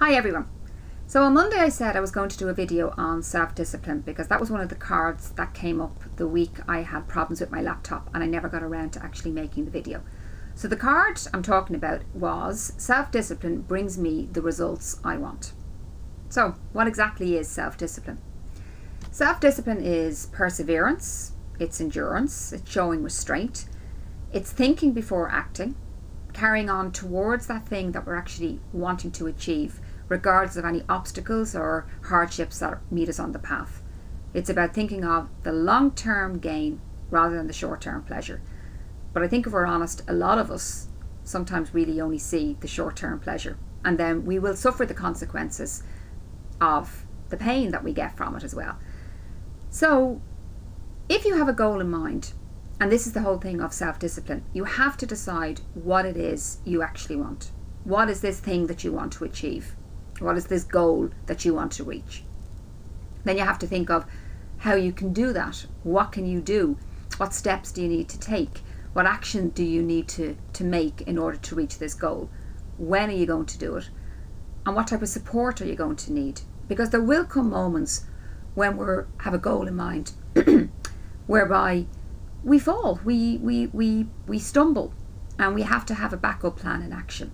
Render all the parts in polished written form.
Hi everyone. So on Monday I said I was going to do a video on self-discipline because that was one of the cards that came up the week I had problems with my laptop and I never got around to actually making the video. So the card I'm talking about was self-discipline brings me the results I want. So what exactly is self-discipline? Self-discipline is perseverance, it's endurance, it's showing restraint, it's thinking before acting, carrying on towards that thing that we're actually wanting to achieve, regardless of any obstacles or hardships that meet us on the path. It's about thinking of the long-term gain rather than the short-term pleasure. But I think if we're honest, a lot of us sometimes really only see the short-term pleasure, and then we will suffer the consequences of the pain that we get from it as well. So if you have a goal in mind, and this is the whole thing of self-discipline, you have to decide what it is you actually want. What is this thing that you want to achieve? What is this goal that you want to reach? Then you have to think of how you can do that. What can you do? What steps do you need to take? What action do you need to make in order to reach this goal? When are you going to do it? And what type of support are you going to need? Because there will come moments when we have a goal in mind whereby we fall, we stumble, and we have to have a backup plan in action.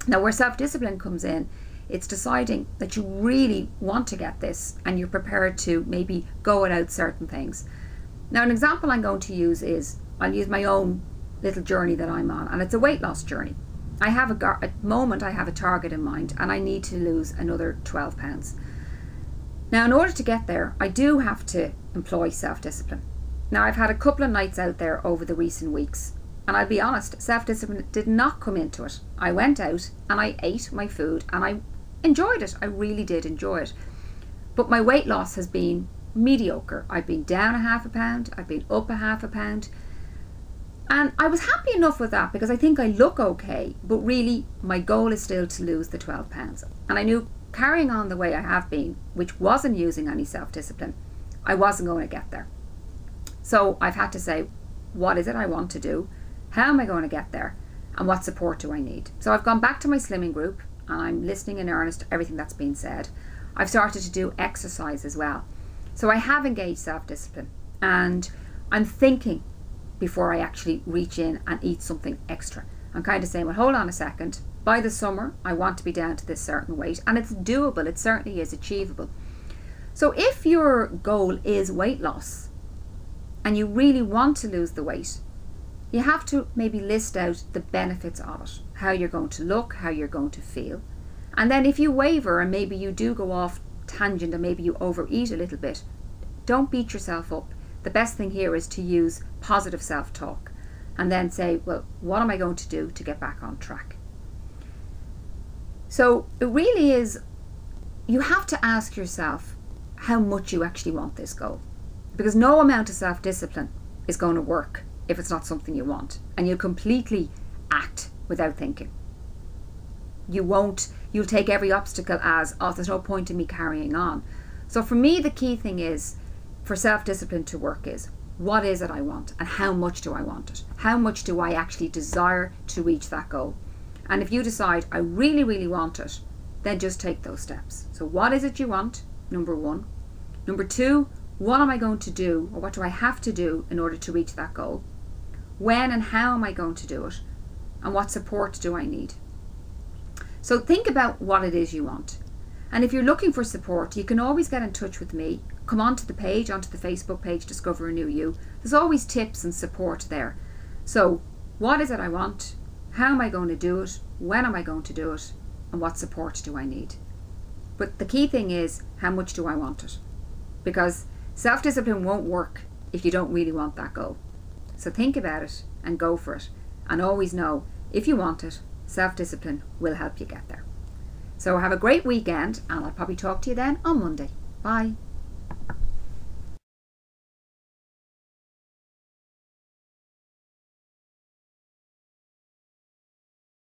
Now where self-discipline comes in, it's deciding that you really want to get this and you're prepared to maybe go without certain things. Now an example I'm going to use is, I'll use my own little journey that I'm on, and it's a weight loss journey. I have at the moment I have a target in mind and I need to lose another 12 pounds. Now in order to get there, I do have to employ self-discipline. Now I've had a couple of nights out there over the recent weeks, and I'll be honest, self-discipline did not come into it. I went out and I ate my food and I enjoyed it. I really did enjoy it. But my weight loss has been mediocre. I've been down a half a pound, I've been up a half a pound, and I was happy enough with that because I think I look okay, but really my goal is still to lose the 12 pounds. And I knew carrying on the way I have been, which wasn't using any self-discipline, I wasn't going to get there. So I've had to say, what is it I want to do? How am I going to get there? And what support do I need? So I've gone back to my slimming group and I'm listening in earnest to everything that's been said. I've started to do exercise as well. So I have engaged self-discipline, and I'm thinking before I actually reach in and eat something extra. I'm kind of saying, well, hold on a second. By the summer, I want to be down to this certain weight, and it's doable. It certainly is achievable. So if your goal is weight loss and you really want to lose the weight, you have to maybe list out the benefits of it, how you're going to look, how you're going to feel. And then if you waver and maybe you do go off tangent and maybe you overeat a little bit, don't beat yourself up. The best thing here is to use positive self-talk and then say, well, what am I going to do to get back on track? So it really is, you have to ask yourself how much you actually want this goal, because no amount of self-discipline is going to work if it's not something you want, and you'll completely act without thinking. You'll take every obstacle as, oh, there's no point in me carrying on. So for me, the key thing is, for self-discipline to work is, what is it I want and how much do I want it? How much do I actually desire to reach that goal? And if you decide, I really, really want it, then just take those steps. So what is it you want? Number one. Number two, what am I going to do, or what do I have to do in order to reach that goal? When and how am I going to do it? And what support do I need? So think about what it is you want. And if you're looking for support, you can always get in touch with me. Come onto the page, onto the Facebook page, Discover a New You. There's always tips and support there. So what is it I want? How am I going to do it? When am I going to do it? And what support do I need? But the key thing is, how much do I want it? Because self-discipline won't work if you don't really want that goal. So think about it and go for it. And always know, if you want it, self-discipline will help you get there. So have a great weekend, and I'll probably talk to you then on Monday. Bye.